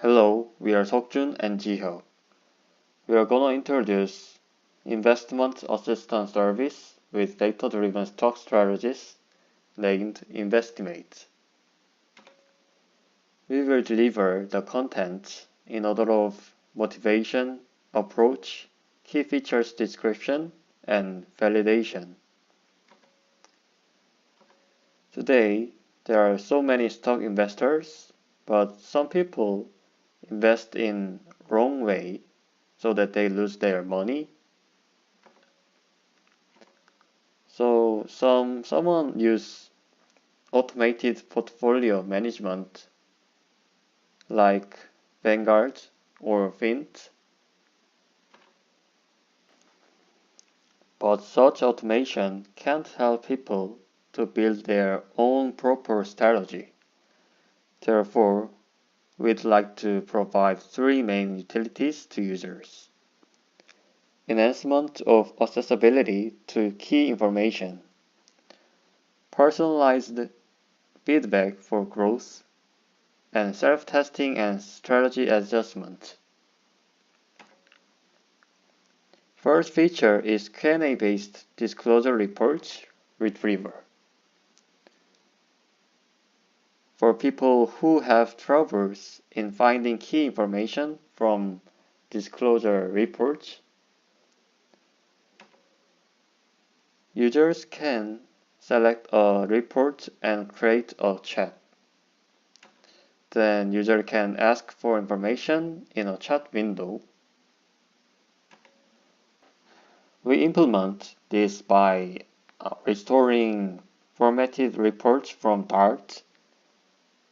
Hello, we are Seokjun and Jihyuk. We are gonna introduce investment assistance service with data-driven stock strategies named Investimate. We will deliver the content in order of motivation, approach, key features description, and validation. Today, there are so many stock investors, but some people invest in wrong way so that they lose their money. So someone use automated portfolio management like Vanguard or Vint. But such automation can't help people to build their own proper strategy. Therefore, we'd like to provide three main utilities to users. Enhancement of accessibility to key information. Personalized feedback for growth. And self-testing and strategy adjustment. First feature is Q&A-based disclosure report retriever. For people who have troubles in finding key information from disclosure reports, users can select a report and create a chat. Then user can ask for information in a chat window. We implement this by restoring formatted reports from Dart,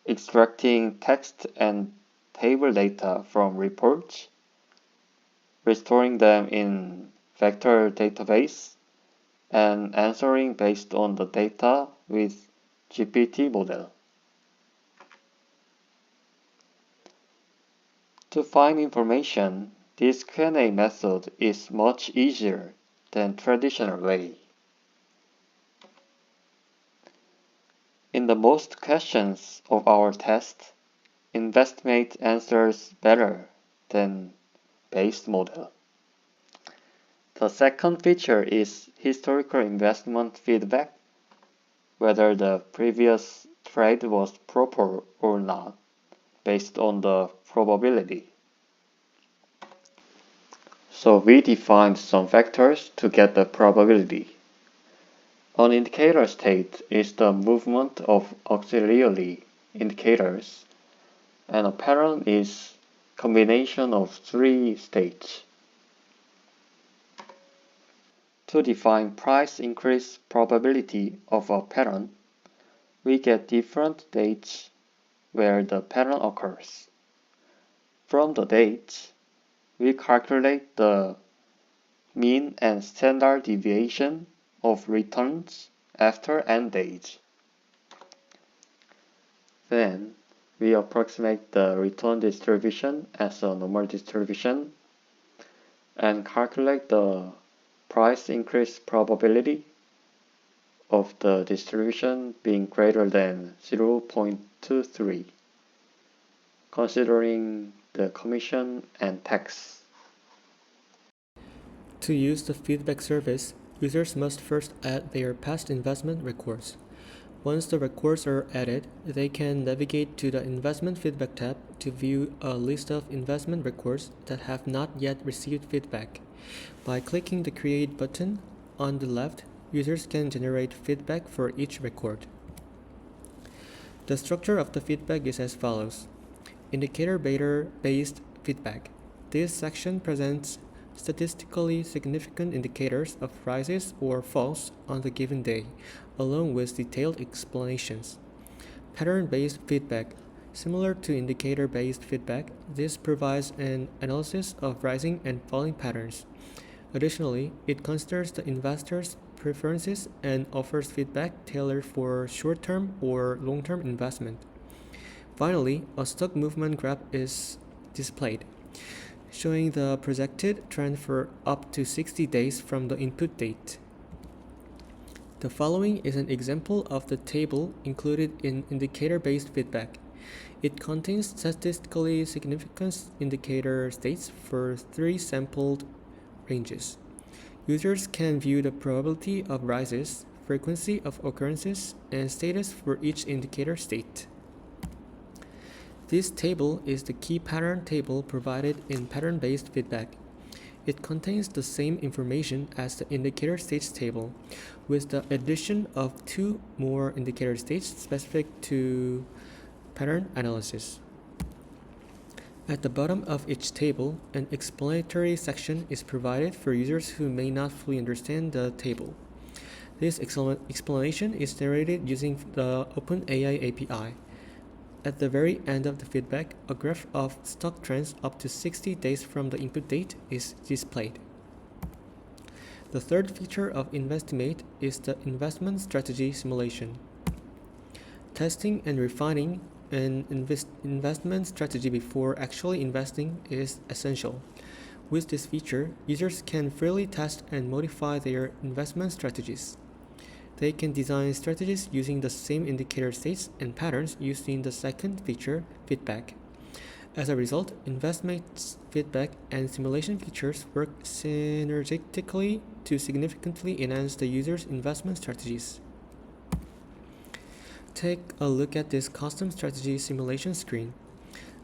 extracting text and table data from reports, restoring them in vector database, and answering based on the data with GPT model. To find information, this Q&A method is much easier than traditional way. In the most questions of our test, Investimate answers better than base model. The second feature is historical investment feedback, whether the previous trade was proper or not, based on the probability. So we defined some factors to get the probability. An indicator state is the movement of auxiliary indicators, and a pattern is combination of three states. To define price increase probability of a pattern, we get different dates where the pattern occurs. From the dates, we calculate the mean and standard deviation of returns after n days. Then, we approximate the return distribution as a normal distribution and calculate the price increase probability of the distribution being greater than 0.23, considering the commission and tax. To use the feedback service, users must first add their past investment records. Once the records are added, they can navigate to the Investment Feedback tab to view a list of investment records that have not yet received feedback. By clicking the Create button on the left, users can generate feedback for each record. The structure of the feedback is as follows. Indicator-based feedback. This section presents statistically significant indicators of rises or falls on the given day, along with detailed explanations. Pattern-based feedback. Similar to indicator-based feedback, this provides an analysis of rising and falling patterns. Additionally, it considers the investor's preferences and offers feedback tailored for short-term or long-term investment. Finally, a stock movement graph is displayed, showing the projected trend for up to 60 days from the input date. The following is an example of the table included in indicator-based feedback. It contains statistically significant indicator states for 3 sampled ranges. Users can view the probability of rises, frequency of occurrences, and status for each indicator state. This table is the key pattern table provided in pattern-based feedback. It contains the same information as the indicator states table, with the addition of 2 more indicator states specific to pattern analysis. At the bottom of each table, an explanatory section is provided for users who may not fully understand the table. This explanation is narrated using the OpenAI API. At the very end of the feedback, a graph of stock trends up to 60 days from the input date is displayed. The third feature of Investimate is the investment strategy simulation. Testing and refining an investment strategy before actually investing is essential. With this feature, users can freely test and modify their investment strategies. They can design strategies using the same indicator states and patterns used in the second feature, feedback. As a result, investment feedback and simulation features work synergistically to significantly enhance the user's investment strategies. Take a look at this custom strategy simulation screen.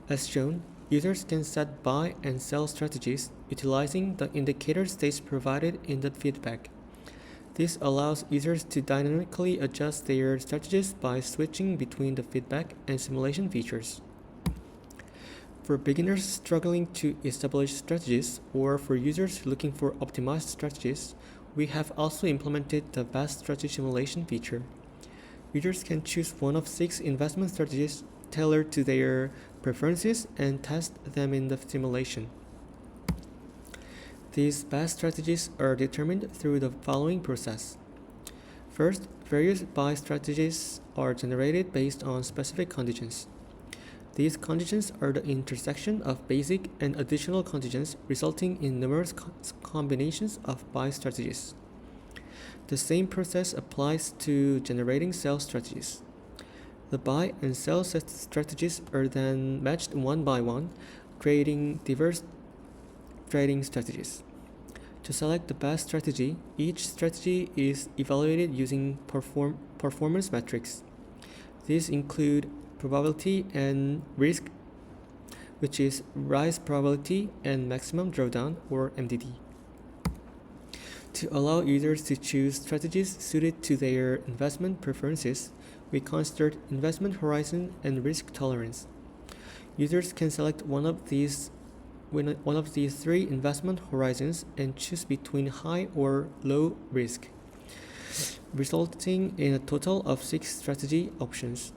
As shown, users can set buy and sell strategies utilizing the indicator states provided in the feedback. This allows users to dynamically adjust their strategies by switching between the feedback and simulation features. For beginners struggling to establish strategies or for users looking for optimized strategies, we have also implemented the best strategy simulation feature. Users can choose one of 6 investment strategies tailored to their preferences and test them in the simulation. These best strategies are determined through the following process. First, various buy strategies are generated based on specific conditions. These conditions are the intersection of basic and additional conditions resulting in numerous combinations of buy strategies. The same process applies to generating sell strategies. The buy and sell strategies are then matched one by one, creating diverse trading strategies. To select the best strategy, each strategy is evaluated using performance metrics. These include probability and risk, which is rise probability and maximum drawdown, or MDD. To allow users to choose strategies suited to their investment preferences, we consider investment horizon and risk tolerance. Users can select one of these 3 investment horizons and choose between high or low risk, resulting in a total of 6 strategy options.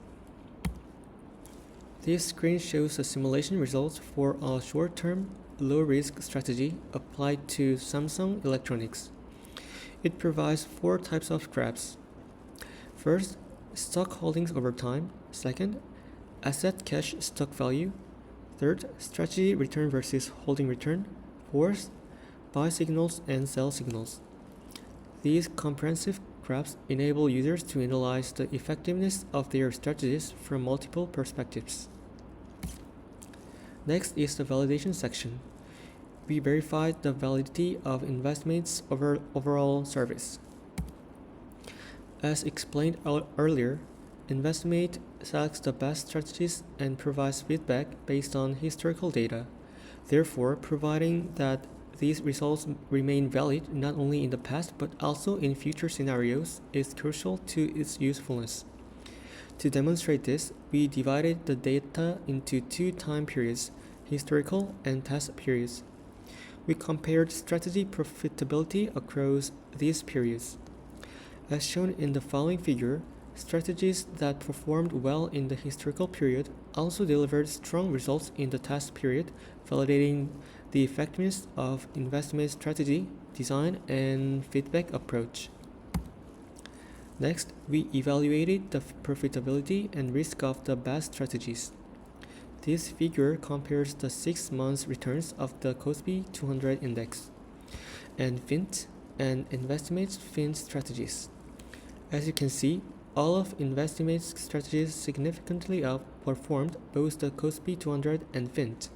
This screen shows the simulation results for a short-term, low-risk strategy applied to Samsung Electronics. It provides 4 types of graphs. First, stock holdings over time. Second, asset cash stock value. Third, strategy return versus holding return. Fourth, buy signals and sell signals. These comprehensive graphs enable users to analyze the effectiveness of their strategies from multiple perspectives. Next is the validation section. We verified the validity of Investmate's overall service. As explained earlier, Investimate selects the best strategies and provides feedback based on historical data, therefore providing that these results remain valid not only in the past but also in future scenarios is crucial to its usefulness. To demonstrate this, we divided the data into 2 time periods, historical and test periods. We compared strategy profitability across these periods. As shown in the following figure, strategies that performed well in the historical period also delivered strong results in the test period, validating the effectiveness of investment strategy, design, and feedback approach. Next, we evaluated the profitability and risk of the best strategies. This figure compares the 6 months returns of the Kospi 200 index and FINT and Investmate's FINT strategies. As you can see, all of Investimate's strategies significantly outperformed both the Kospi 200 and FINT.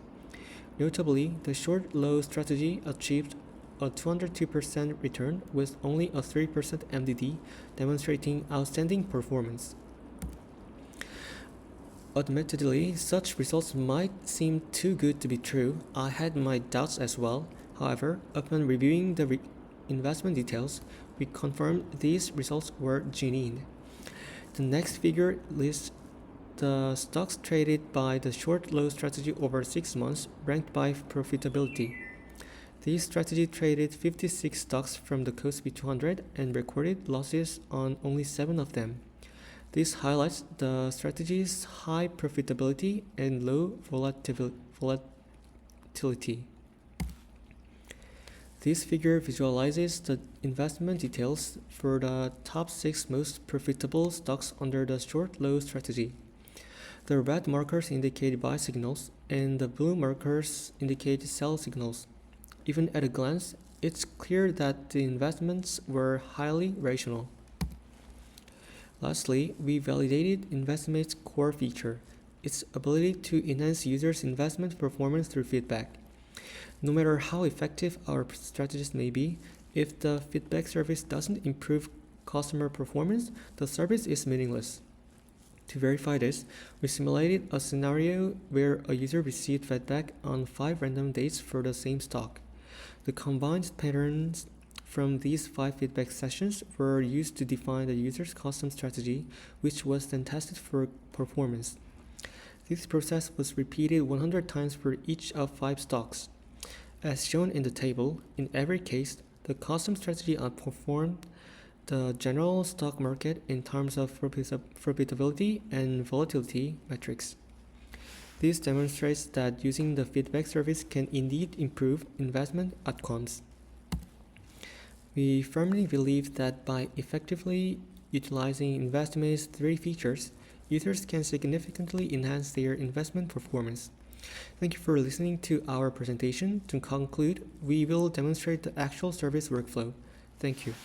Notably, the short-low strategy achieved a 202% return with only a 3% MDD, demonstrating outstanding performance. Admittedly, such results might seem too good to be true. I had my doubts as well. However, upon reviewing the investment details, we confirmed these results were genuine. The next figure lists the stocks traded by the short-low strategy over 6 months, ranked by profitability. This strategy traded 56 stocks from the Kospi 200 and recorded losses on only 7 of them. This highlights the strategy's high profitability and low volatility. This figure visualizes the investment details for the top 6 most profitable stocks under the short-low strategy. The red markers indicate buy signals, and the blue markers indicate sell signals. Even at a glance, it's clear that the investments were highly rational. Lastly, we validated Investimate's core feature, its ability to enhance users' investment performance through feedback. No matter how effective our strategies may be, if the feedback service doesn't improve customer performance, the service is meaningless. To verify this, we simulated a scenario where a user received feedback on 5 random dates for the same stock. The combined patterns from these 5 feedback sessions were used to define the user's custom strategy, which was then tested for performance. This process was repeated 100 times for each of 5 stocks. As shown in the table, in every case, the custom strategy outperformed the general stock market in terms of profitability and volatility metrics. This demonstrates that using the feedback service can indeed improve investment outcomes. We firmly believe that by effectively utilizing Investimate's 3 features, users can significantly enhance their investment performance. Thank you for listening to our presentation. To conclude, we will demonstrate the actual service workflow. Thank you.